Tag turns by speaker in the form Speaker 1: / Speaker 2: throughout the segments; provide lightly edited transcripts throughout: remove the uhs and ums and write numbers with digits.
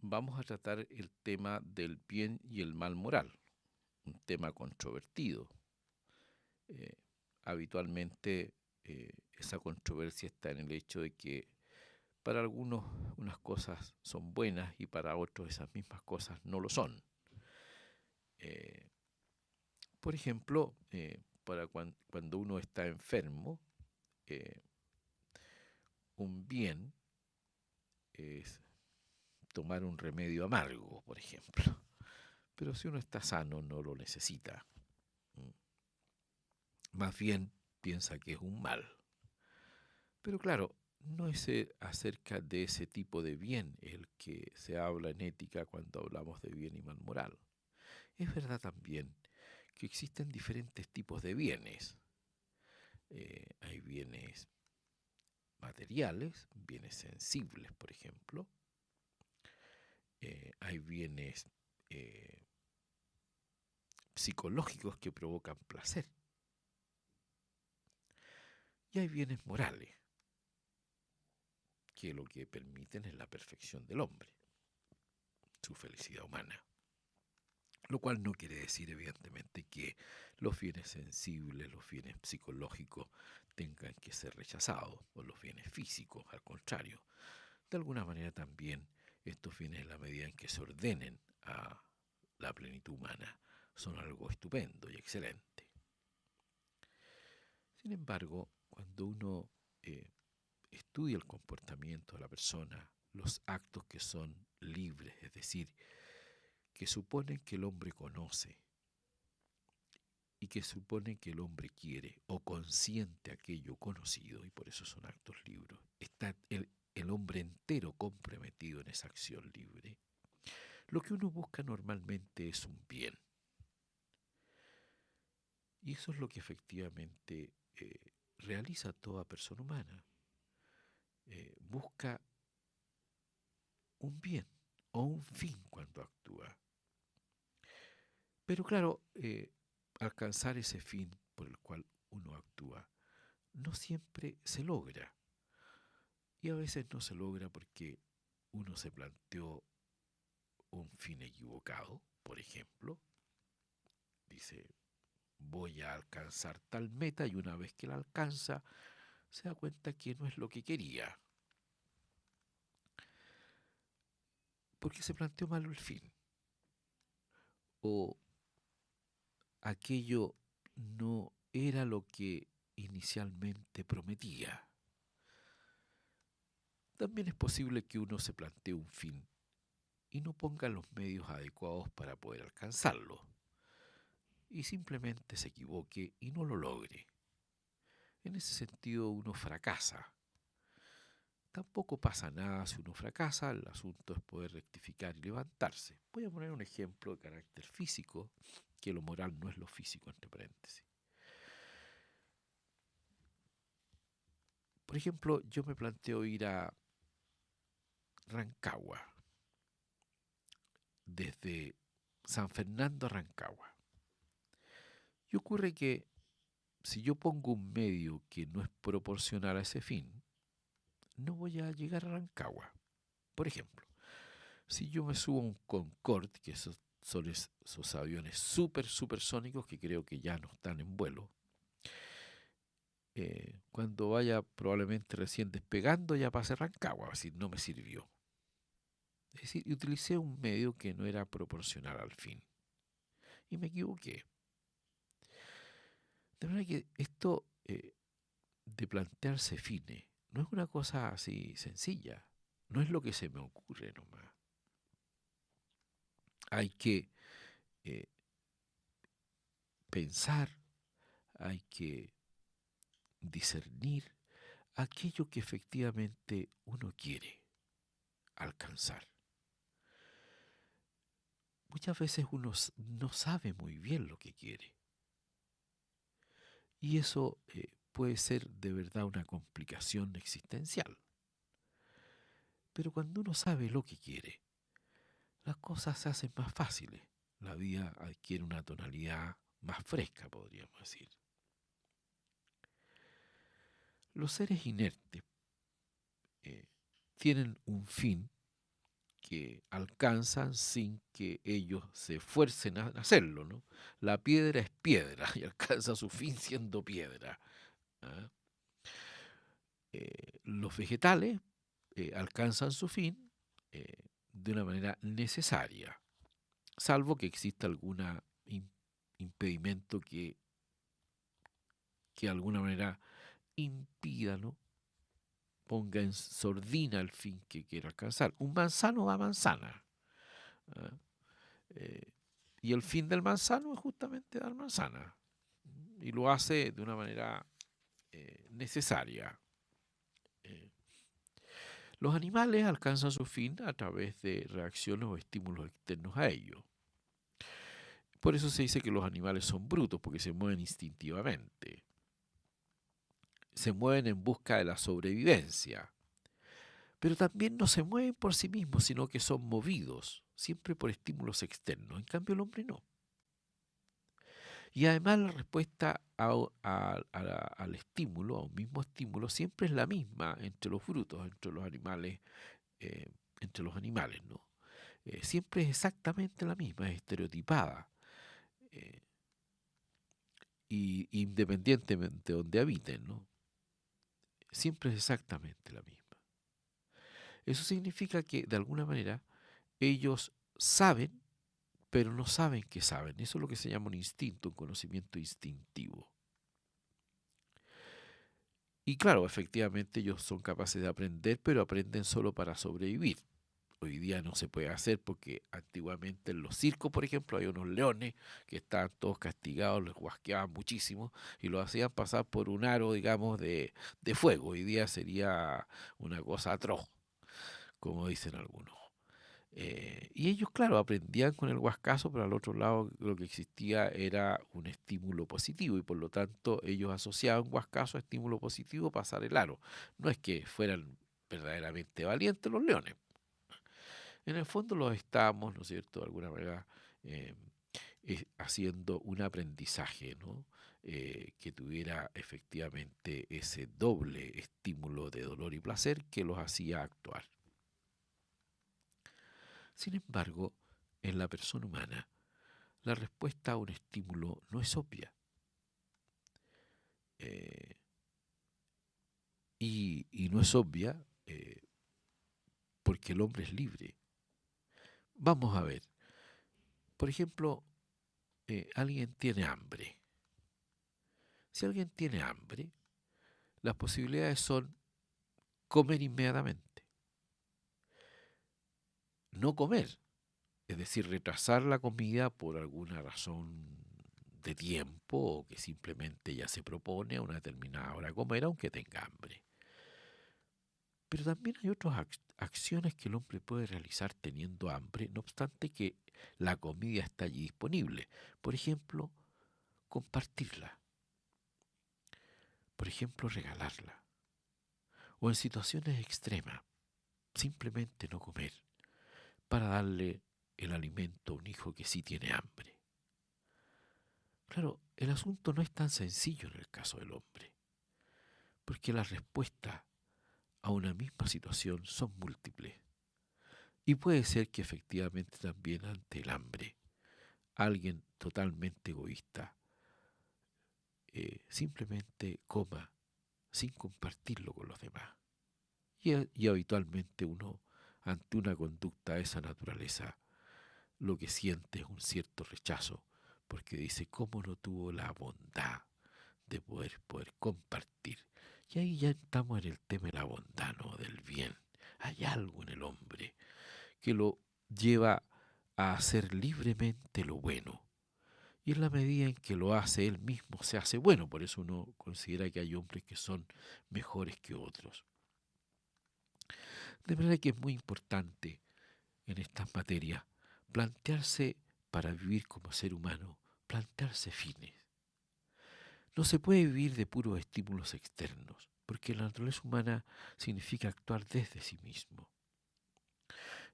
Speaker 1: vamos a tratar el tema del bien y el mal moral, un tema controvertido. Eh, Habitualmente esa controversia está en el hecho de que para algunos unas cosas son buenas y para otros esas mismas cosas no lo son. Eh, por ejemplo, cuando uno está enfermo, eh, un bien es tomar un remedio amargo, por ejemplo. Pero si uno está sano no lo necesita. Mm. Más bien piensa que es un mal. Pero claro, no es acerca de ese tipo de bien el que se habla en ética cuando hablamos de bien y mal moral. Es verdad también que existen diferentes tipos de bienes. Hay bienes materiales, bienes sensibles, por ejemplo. Hay bienes eh, psicológicos que provocan placer. Y hay bienes morales, que lo que permiten es la perfección del hombre, su felicidad humana. Lo cual no quiere decir, evidentemente, que los bienes sensibles, los bienes psicológicos tengan que ser rechazados, o los bienes físicos, al contrario. De alguna manera también estos bienes, en la medida en que se ordenen a la plenitud humana, son algo estupendo y excelente. Sin embargo, cuando uno estudia el comportamiento de la persona, los actos que son libres, es decir, que suponen que el hombre conoce y que suponen que el hombre quiere o consiente aquello conocido, y por eso son actos libres, está el hombre entero comprometido en esa acción libre, lo que uno busca normalmente es un bien. Y eso es lo que efectivamente realiza toda persona humana. Busca un bien o un fin cuando actúa. Pero claro, alcanzar ese fin por el cual uno actúa no siempre se logra. Y a veces no se logra porque uno se planteó un fin equivocado, por ejemplo. Dice, voy a alcanzar tal meta y una vez que la alcanza, se da cuenta que no es lo que quería. Porque se planteó mal el fin. O aquello no era lo que inicialmente prometía. También es posible que uno se plantee un fin y no ponga los medios adecuados para poder alcanzarlo, y simplemente se equivoque y no lo logre. En ese sentido uno fracasa. Tampoco pasa nada si uno fracasa, el asunto es poder rectificar y levantarse. Voy a poner un ejemplo de carácter físico, que lo moral no es lo físico, entre paréntesis. Por ejemplo, yo me planteo ir a Rancagua, desde San Fernando a Rancagua. Y ocurre que si yo pongo un medio que no es proporcional a ese fin, no voy a llegar a Rancagua. Por ejemplo, si yo me subo a un Concorde, que son esos aviones supersónicos que creo que ya no están en vuelo, cuando vaya probablemente recién despegando ya pase Rancagua, es decir, no me sirvió. Es decir, utilicé un medio que no era proporcional al fin y me equivoqué. De manera que esto de plantearse fines no es una cosa así sencilla, no es lo que se me ocurre nomás. Hay que eh, pensar, hay que discernir aquello que efectivamente uno quiere alcanzar. Muchas veces uno no sabe muy bien lo que quiere y eso puede ser de verdad una complicación existencial. Pero cuando uno sabe lo que quiere, las cosas se hacen más fáciles. La vida adquiere una tonalidad más fresca, podríamos decir. Los seres inertes eh, tienen un fin que alcanzan sin que ellos se esfuercen a hacerlo, ¿no? La piedra es piedra y alcanza su fin siendo piedra. ¿Ah? Los vegetales alcanzan su fin de una manera necesaria, salvo que exista algún impedimento que de alguna manera impida, ¿no? Ponga en sordina el fin que quiere alcanzar. Un manzano va a manzana. ¿Ah? Eh, y el fin del manzano es justamente dar manzana. Y lo hace de una manera necesaria. Eh, los animales alcanzan su fin a través de reacciones o estímulos externos a ellos. Por eso se dice que los animales son brutos, porque se mueven instintivamente. Se mueven en busca de la sobrevivencia. Pero también no se mueven por sí mismos, sino que son movidos, siempre por estímulos externos. En cambio, el hombre no. Y además la respuesta al estímulo, a un mismo estímulo, siempre es la misma entre los frutos, eh, entre los animales, ¿no? Siempre es exactamente la misma, es estereotipada, eh, y independientemente de donde habiten, ¿no? Siempre es exactamente la misma. Eso significa que, de alguna manera, ellos saben, pero no saben que saben. Eso es lo que se llama un instinto, un conocimiento instintivo. Y claro, efectivamente ellos son capaces de aprender, pero aprenden solo para sobrevivir. Hoy día no se puede hacer porque antiguamente en los circos, por ejemplo, hay unos leones que estaban todos castigados, les guasqueaban muchísimo y los hacían pasar por un aro, digamos, de fuego. Hoy día sería una cosa atroz, como dicen algunos. Y ellos, claro, aprendían con el huascazo, pero al otro lado lo que existía era un estímulo positivo y por lo tanto ellos asociaban huascazo a estímulo positivo, pasar el aro. No es que fueran verdaderamente valientes los leones. En el fondo los estábamos, ¿no es cierto?, de alguna manera eh, haciendo un aprendizaje, ¿no? Que tuviera efectivamente ese doble estímulo de dolor y placer que los hacía actuar. Sin embargo, en la persona humana, la respuesta a un estímulo no es obvia. Eh, y no es obvia porque el hombre es libre. Vamos a ver. Por ejemplo, alguien tiene hambre. Si alguien tiene hambre, las posibilidades son comer inmediatamente, no comer, es decir, retrasar la comida por alguna razón de tiempo o que simplemente ya se propone a una determinada hora comer aunque tenga hambre. Pero también hay otras acciones que el hombre puede realizar teniendo hambre, no obstante que la comida está allí disponible. Por ejemplo, compartirla. Por ejemplo, regalarla. O en situaciones extremas, simplemente no comer para darle el alimento a un hijo que sí tiene hambre. Claro, el asunto no es tan sencillo en el caso del hombre, porque las respuestas a una misma situación son múltiples. Y puede ser que efectivamente también ante el hambre, alguien totalmente egoísta simplemente coma sin compartirlo con los demás. Y habitualmente uno, ante una conducta de esa naturaleza, lo que siente es un cierto rechazo, porque dice, ¿cómo no tuvo la bondad de poder compartir? Y ahí ya estamos en el tema de la bondad, ¿no? Del bien. Hay algo en el hombre que lo lleva a hacer libremente lo bueno. Y en la medida en que lo hace él mismo, se hace bueno. Por eso uno considera que hay hombres que son mejores que otros. De manera que es muy importante en estas materias plantearse, para vivir como ser humano, plantearse fines. No se puede vivir de puros estímulos externos, porque la naturaleza humana significa actuar desde sí mismo.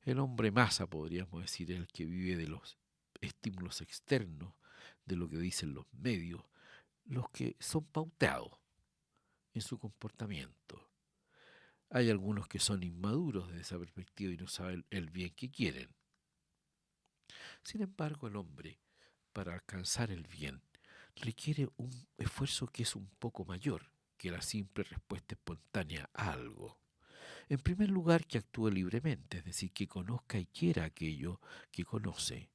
Speaker 1: El hombre masa, podríamos decir, es el que vive de los estímulos externos, de lo que dicen los medios, los que son pauteados en su comportamiento. Hay algunos que son inmaduros desde esa perspectiva y no saben el bien que quieren. Sin embargo, el hombre, para alcanzar el bien, requiere un esfuerzo que es un poco mayor que la simple respuesta espontánea a algo. En primer lugar, que actúe libremente, es decir, que conozca y quiera aquello que conoce.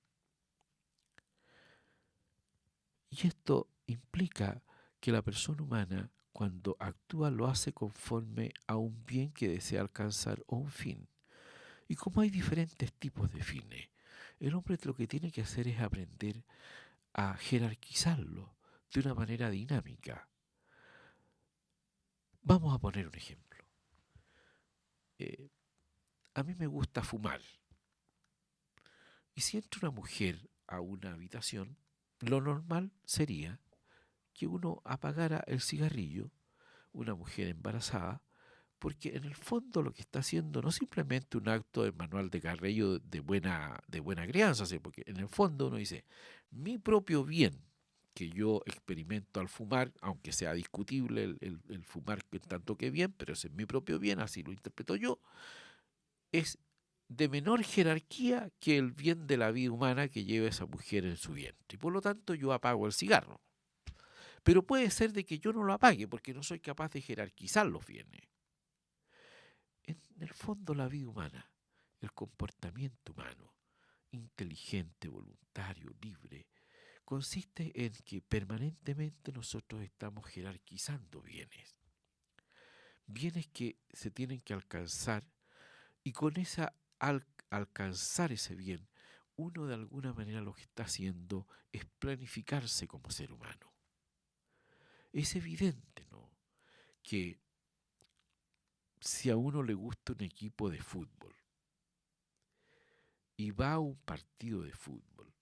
Speaker 1: Y esto implica que la persona humana, cuando actúa, lo hace conforme a un bien que desea alcanzar o un fin. Y como hay diferentes tipos de fines, el hombre lo que tiene que hacer es aprender a jerarquizarlo de una manera dinámica. Vamos a poner un ejemplo. A mí me gusta fumar. Y si entra una mujer a una habitación, lo normal sería que uno apagara el cigarrillo, una mujer embarazada, porque en el fondo lo que está haciendo no simplemente un acto de manual de Carrillo de buena crianza, ¿sí? Porque en el fondo uno dice, mi propio bien que yo experimento al fumar, aunque sea discutible el fumar en tanto que bien, pero ese es mi propio bien, así lo interpreto yo, es de menor jerarquía que el bien de la vida humana que lleva esa mujer en su vientre. Y por lo tanto yo apago el cigarro. Pero puede ser de que yo no lo apague porque no soy capaz de jerarquizar los bienes. En el fondo la vida humana, el comportamiento humano, inteligente, voluntario, libre, consiste en que permanentemente nosotros estamos jerarquizando bienes. Bienes que se tienen que alcanzar y con esa alcanzar ese bien, uno de alguna manera lo que está haciendo es planificarse como ser humano. Es evidente, ¿no?, que si a uno le gusta un equipo de fútbol y va a un partido de fútbol,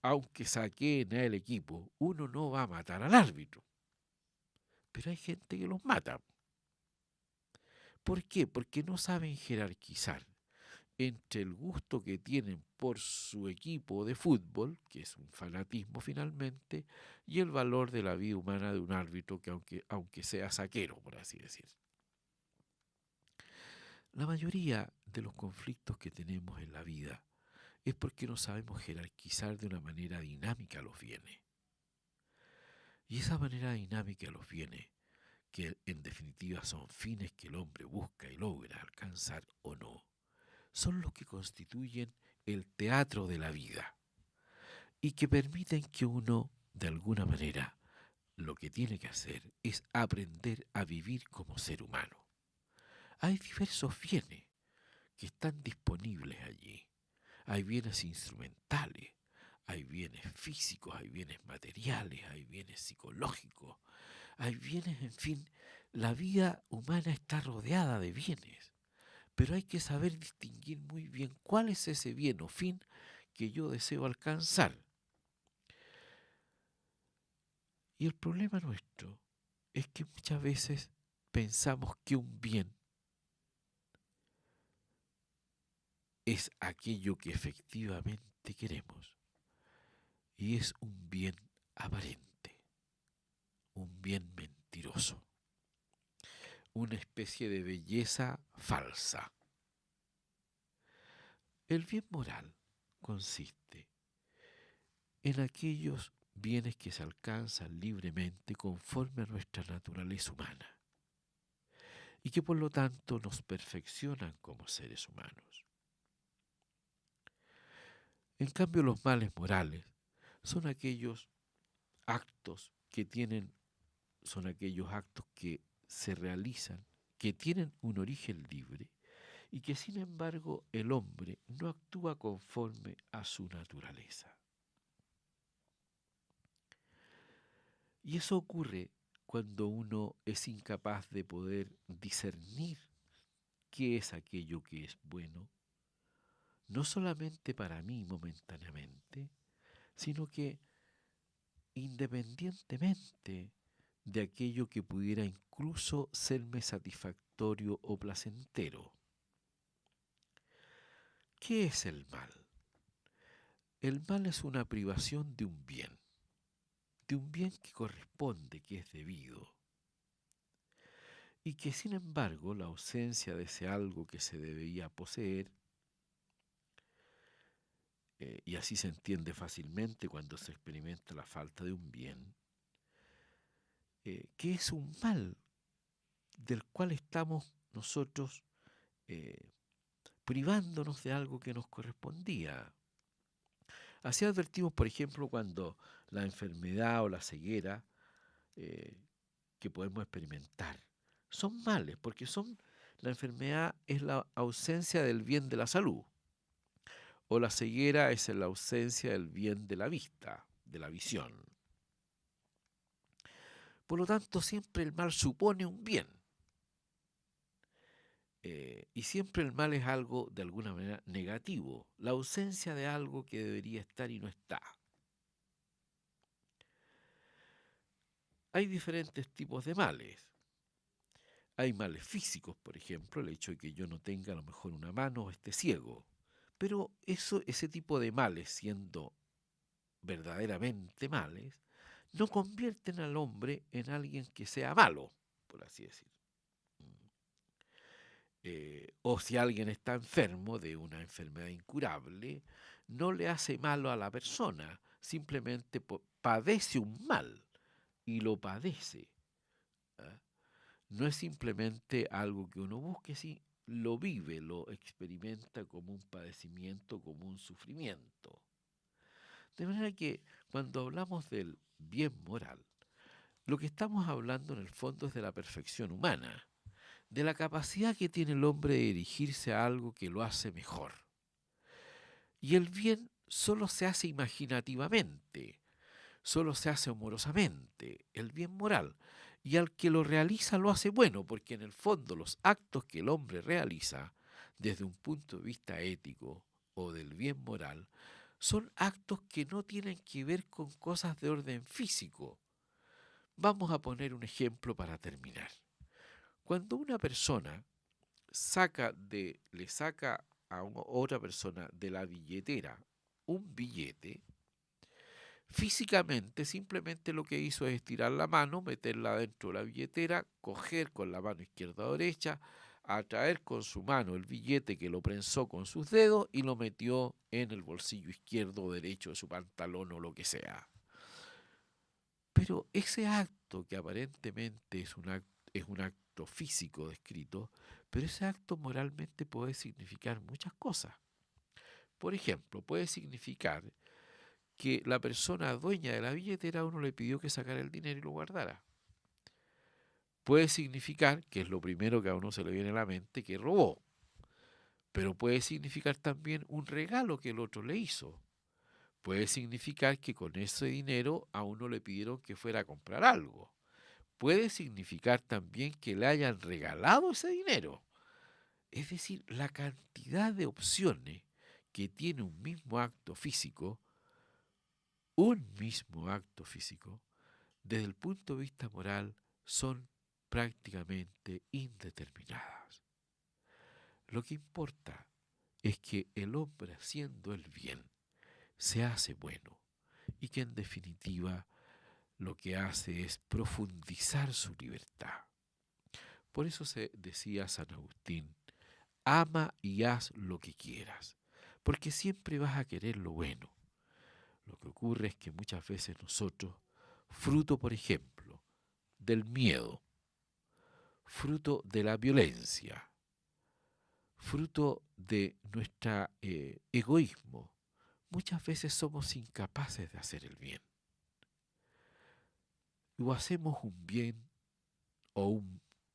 Speaker 1: aunque saqueen al equipo, uno no va a matar al árbitro. Pero hay gente que los mata. ¿Por qué? Porque no saben jerarquizar entre el gusto que tienen por su equipo de fútbol, que es un fanatismo finalmente, y el valor de la vida humana de un árbitro que aunque sea saquero, por así decir. La mayoría de los conflictos que tenemos en la vida es porque no sabemos jerarquizar de una manera dinámica los bienes. Y esa manera dinámica los bienes, que en definitiva son fines que el hombre busca y logra alcanzar o no, son los que constituyen el teatro de la vida y que permiten que uno, de alguna manera, lo que tiene que hacer es aprender a vivir como ser humano. Hay diversos bienes que están disponibles allí. Hay bienes instrumentales, hay bienes físicos, hay bienes materiales, hay bienes psicológicos, hay bienes, en fin, la vida humana está rodeada de bienes, pero hay que saber distinguir muy bien cuál es ese bien o fin que yo deseo alcanzar. Y el problema nuestro es que muchas veces pensamos que un bien es aquello que efectivamente queremos y es un bien aparente, un bien mentiroso, una especie de belleza falsa. El bien moral consiste en aquellos bienes que se alcanzan libremente conforme a nuestra naturaleza humana y que por lo tanto nos perfeccionan como seres humanos. En cambio, los males morales son aquellos actos son aquellos actos que se realizan, que tienen un origen libre y que sin embargo el hombre no actúa conforme a su naturaleza. Y eso ocurre cuando uno es incapaz de poder discernir qué es aquello que es bueno, no solamente para mí momentáneamente, sino que independientemente de aquello que pudiera incluso serme satisfactorio o placentero. ¿Qué es el mal? El mal es una privación de un bien que corresponde, que es debido. y que sin embargo la ausencia de ese algo que se debería poseer, y así se entiende fácilmente cuando se experimenta la falta de un bien, que es un mal del cual estamos nosotros eh, privándonos de algo que nos correspondía. Así advertimos, por ejemplo, cuando la enfermedad o la ceguera eh, que podemos experimentar son males, porque la enfermedad es la ausencia del bien de la salud, o la ceguera es la ausencia del bien de la vista, de la visión. Por lo tanto, siempre el mal supone un bien. Y siempre el mal es algo de alguna manera negativo, la ausencia de algo que debería estar y no está. Hay diferentes tipos de males. Hay males físicos, por ejemplo, el hecho de que yo no tenga a lo mejor una mano o esté ciego. Pero ese tipo de males, siendo verdaderamente males, no convierten al hombre en alguien que sea malo, por así decir. O si alguien está enfermo de una enfermedad incurable, no le hace malo a la persona, simplemente padece un mal y lo padece. ¿Ah? No es simplemente algo que uno busque, sí, lo vive, lo experimenta como un padecimiento, como un sufrimiento. De manera que cuando hablamos del bien moral, lo que estamos hablando en el fondo es de la perfección humana, de la capacidad que tiene el hombre de dirigirse a algo que lo hace mejor. Y el bien solo se hace imaginativamente, solo se hace amorosamente, el bien moral. Y al que lo realiza lo hace bueno, porque en el fondo los actos que el hombre realiza, desde un punto de vista ético o del bien moral, son actos que no tienen que ver con cosas de orden físico. Vamos a poner un ejemplo para terminar. Cuando una persona le saca a otra persona de la billetera un billete, físicamente simplemente lo que hizo es estirar la mano, meterla dentro de la billetera, coger con la mano izquierda o derecha, atraer con su mano el billete que lo prensó con sus dedos y lo metió en el bolsillo izquierdo o derecho de su pantalón o lo que sea. Pero ese acto que aparentemente es un acto físico descrito, pero ese acto moralmente puede significar muchas cosas. Por ejemplo, puede significar que la persona dueña de la billetera a uno le pidió que sacara el dinero y lo guardara. Puede significar, que es lo primero que a uno se le viene a la mente, que robó. Pero puede significar también un regalo que el otro le hizo. Puede significar que con ese dinero a uno le pidieron que fuera a comprar algo. Puede significar también que le hayan regalado ese dinero. Es decir, la cantidad de opciones que tiene un mismo acto físico, desde el punto de vista moral, son prácticamente indeterminadas. Lo que importa es que el hombre haciendo el bien se hace bueno y que en definitiva lo que hace es profundizar su libertad. Por eso se decía San Agustín, ama y haz lo que quieras, porque siempre vas a querer lo bueno. Lo que ocurre es que muchas veces nosotros, fruto, por ejemplo, del miedo, fruto de la violencia, fruto de nuestro egoísmo, muchas veces somos incapaces de hacer el bien. O hacemos un bien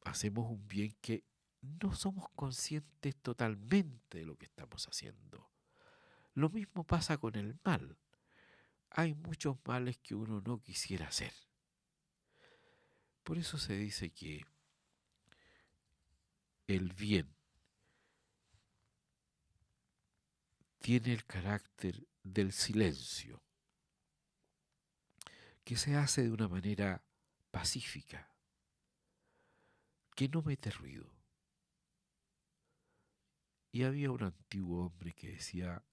Speaker 1: hacemos un bien que no somos conscientes totalmente de lo que estamos haciendo. Lo mismo pasa con el mal. Hay muchos males que uno no quisiera hacer. Por eso se dice que el bien tiene el carácter del silencio, que se hace de una manera pacífica, que no mete ruido. Y había un antiguo hombre que decía,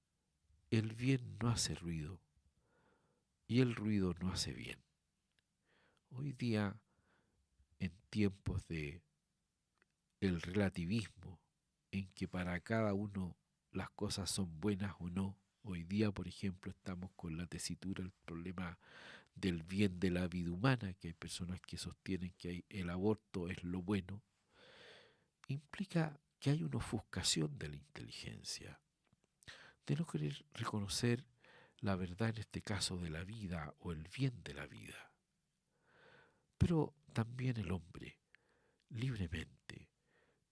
Speaker 1: el bien no hace ruido y el ruido no hace bien. Hoy día, en tiempos de el relativismo, en que para cada uno las cosas son buenas o no. Hoy día, por ejemplo, estamos con la tesitura, el problema del bien de la vida humana, que hay personas que sostienen que el aborto es lo bueno, implica que hay una ofuscación de la inteligencia, de no querer reconocer la verdad en este caso de la vida o el bien de la vida. Pero también el hombre, libremente,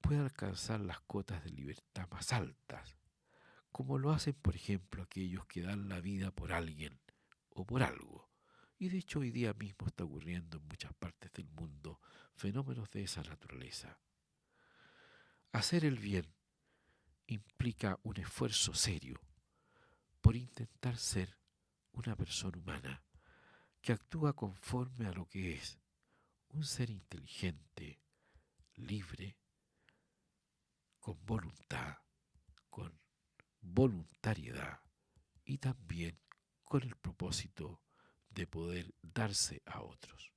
Speaker 1: puede alcanzar las cotas de libertad más altas, como lo hacen, por ejemplo, aquellos que dan la vida por alguien o por algo. Y de hecho hoy día mismo está ocurriendo en muchas partes del mundo fenómenos de esa naturaleza. Hacer el bien implica un esfuerzo serio por intentar ser una persona humana que actúa conforme a lo que es un ser inteligente, libre, con voluntad, con voluntariedad y también con el propósito de poder darse a otros.